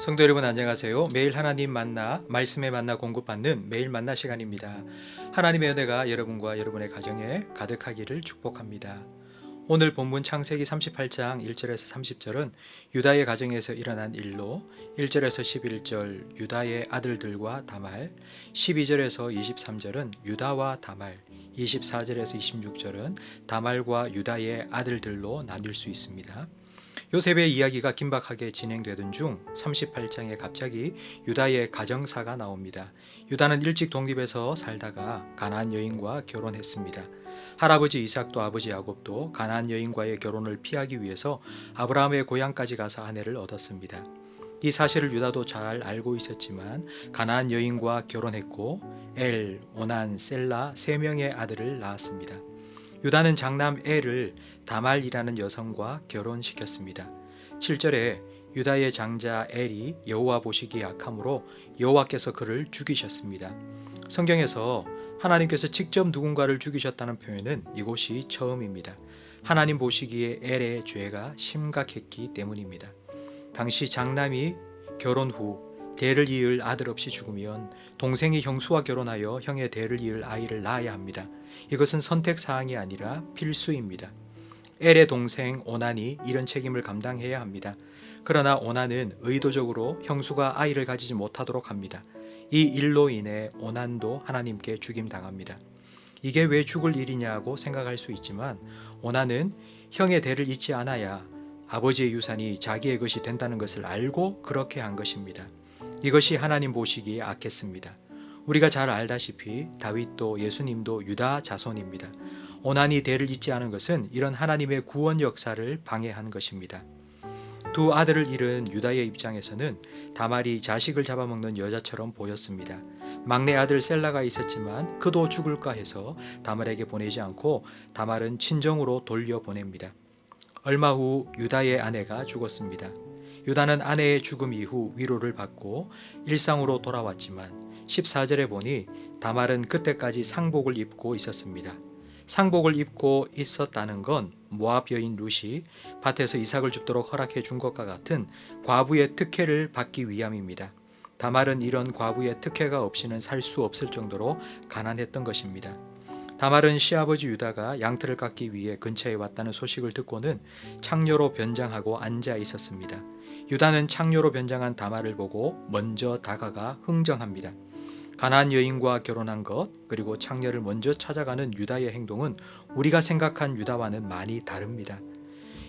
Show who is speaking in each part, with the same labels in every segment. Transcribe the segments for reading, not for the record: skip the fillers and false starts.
Speaker 1: 성도 여러분 안녕하세요. 매일 하나님 만나 말씀에 만나 공급받는 매일 만나 시간입니다. 하나님의 은혜가 여러분과 여러분의 가정에 가득하기를 축복합니다. 오늘 본문 창세기 38장 1절에서 30절은 유다의 가정에서 일어난 일로 1절에서 11절 유다의 아들들과 다말, 12절에서 23절은 유다와 다말, 24절에서 26절은 다말과 유다의 아들들로 나뉠 수 있습니다. 요셉의 이야기가 긴박하게 진행되던 중 38장에 갑자기 유다의 가정사가 나옵니다. 유다는 일찍 독립해서 살다가 가나안 여인과 결혼했습니다. 할아버지 이삭도 아버지 야곱도 가나안 여인과의 결혼을 피하기 위해서 아브라함의 고향까지 가서 아내를 얻었습니다. 이 사실을 유다도 잘 알고 있었지만 가나안 여인과 결혼했고 엘, 오난, 셀라 3명의 아들을 낳았습니다. 유다는 장남 엘을 다말이라는 여성과 결혼시켰습니다. 7절에 유다의 장자 엘이 여호와 보시기에 악함으로 여호와께서 그를 죽이셨습니다. 성경에서 하나님께서 직접 누군가를 죽이셨다는 표현은 이곳이 처음입니다. 하나님 보시기에 엘의 죄가 심각했기 때문입니다. 당시 장남이 결혼 후 대를 이을 아들 없이 죽으면 동생이 형수와 결혼하여 형의 대를 이을 아이를 낳아야 합니다. 이것은 선택사항이 아니라 필수입니다. 엘의 동생 오난이 이런 책임을 감당해야 합니다. 그러나 오난은 의도적으로 형수가 아이를 가지지 못하도록 합니다. 이 일로 인해 오난도 하나님께 죽임당합니다. 이게 왜 죽을 일이냐고 생각할 수 있지만 오난은 형의 대를 잇지 않아야 아버지의 유산이 자기의 것이 된다는 것을 알고 그렇게 한 것입니다. 이것이 하나님 보시기에 악했습니다. 우리가 잘 알다시피 다윗도 예수님도 유다 자손입니다. 오난이 대를 잇지 않은 것은 이런 하나님의 구원 역사를 방해한 것입니다. 두 아들을 잃은 유다의 입장에서는 다말이 자식을 잡아먹는 여자처럼 보였습니다. 막내 아들 셀라가 있었지만 그도 죽을까 해서 다말에게 보내지 않고 다말은 친정으로 돌려보냅니다. 얼마 후 유다의 아내가 죽었습니다. 유다는 아내의 죽음 이후 위로를 받고 일상으로 돌아왔지만 14절에 보니 다말은 그때까지 상복을 입고 있었습니다. 상복을 입고 있었다는 건 모압 여인 룻이 밭에서 이삭을 줍도록 허락해 준 것과 같은 과부의 특혜를 받기 위함입니다. 다말은 이런 과부의 특혜가 없이는 살 수 없을 정도로 가난했던 것입니다. 다말은 시아버지 유다가 양털을 깎기 위해 근처에 왔다는 소식을 듣고는 창녀로 변장하고 앉아 있었습니다. 유다는 창녀로 변장한 다말을 보고 먼저 다가가 흥정합니다. 가나안 여인과 결혼한 것 그리고 창녀를 먼저 찾아가는 유다의 행동은 우리가 생각한 유다와는 많이 다릅니다.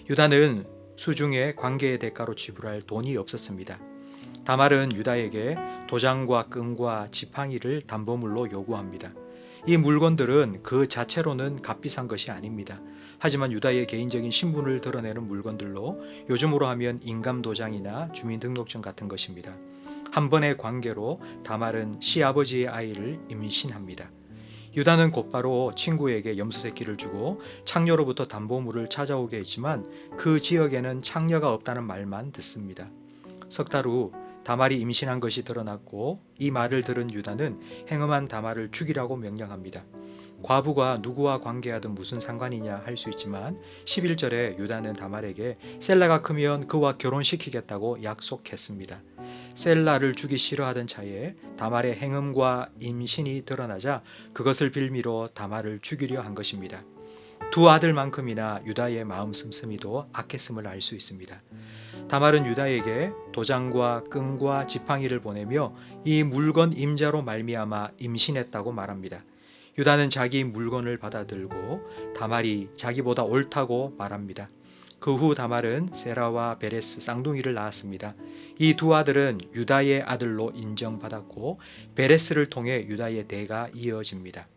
Speaker 1: 유다는 수중에 관계의 대가로 지불할 돈이 없었습니다. 다말은 유다에게 도장과 끈과 지팡이를 담보물로 요구합니다. 이 물건들은 그 자체로는 값비싼 것이 아닙니다. 하지만 유다의 개인적인 신분을 드러내는 물건들로 요즘으로 하면 인감도장이나 주민등록증 같은 것입니다. 한 번의 관계로 다말은 시아버지의 아이를 임신합니다. 유다는 곧바로 친구에게 염소 새끼를 주고 창녀로부터 담보물을 찾아오게 했지만 그 지역에는 창녀가 없다는 말만 듣습니다. 석 달 후 다말이 임신한 것이 드러났고 이 말을 들은 유다는 행음한 다말을 죽이라고 명령합니다. 과부가 누구와 관계하든 무슨 상관이냐 할 수 있지만 11절에 유다는 다말에게 셀라가 크면 그와 결혼시키겠다고 약속했습니다. 셀라를 주기 싫어하던 차에 다말의 행음과 임신이 드러나자 그것을 빌미로 다말을 죽이려 한 것입니다. 두 아들만큼이나 유다의 마음 씀씀이도 악했음을 알 수 있습니다. 다말은 유다에게 도장과 끈과 지팡이를 보내며 이 물건 임자로 말미암아 임신했다고 말합니다. 유다는 자기 물건을 받아들고 다말이 자기보다 옳다고 말합니다. 그 후 다말은 세라와 베레스 쌍둥이를 낳았습니다. 이 두 아들은 유다의 아들로 인정받았고 베레스를 통해 유다의 대가 이어집니다.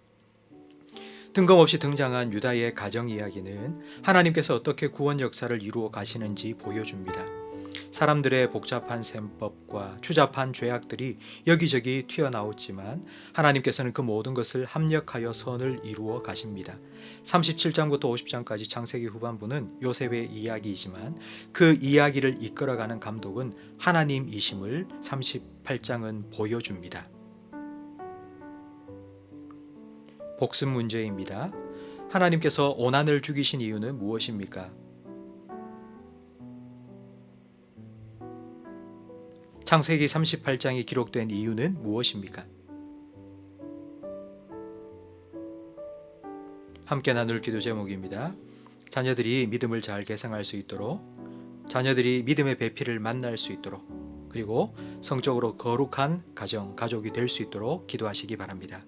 Speaker 1: 뜬금없이 등장한 유다의 가정 이야기는 하나님께서 어떻게 구원 역사를 이루어 가시는지 보여줍니다. 사람들의 복잡한 셈법과 추잡한 죄악들이 여기저기 튀어나왔지만 하나님께서는 그 모든 것을 합력하여 선을 이루어 가십니다. 37장부터 50장까지 창세기 후반부는 요셉의 이야기이지만 그 이야기를 이끌어가는 감독은 하나님이심을 38장은 보여줍니다. 복습 문제입니다. 하나님께서 오난을 죽이신 이유는 무엇입니까? 창세기 38장이 기록된 이유는 무엇입니까? 함께 나눌 기도 제목입니다. 자녀들이 믿음을 잘 계승할 수 있도록, 자녀들이 믿음의 배필을 만날 수 있도록, 그리고 성적으로 거룩한 가족이 될 수 있도록 기도하시기 바랍니다.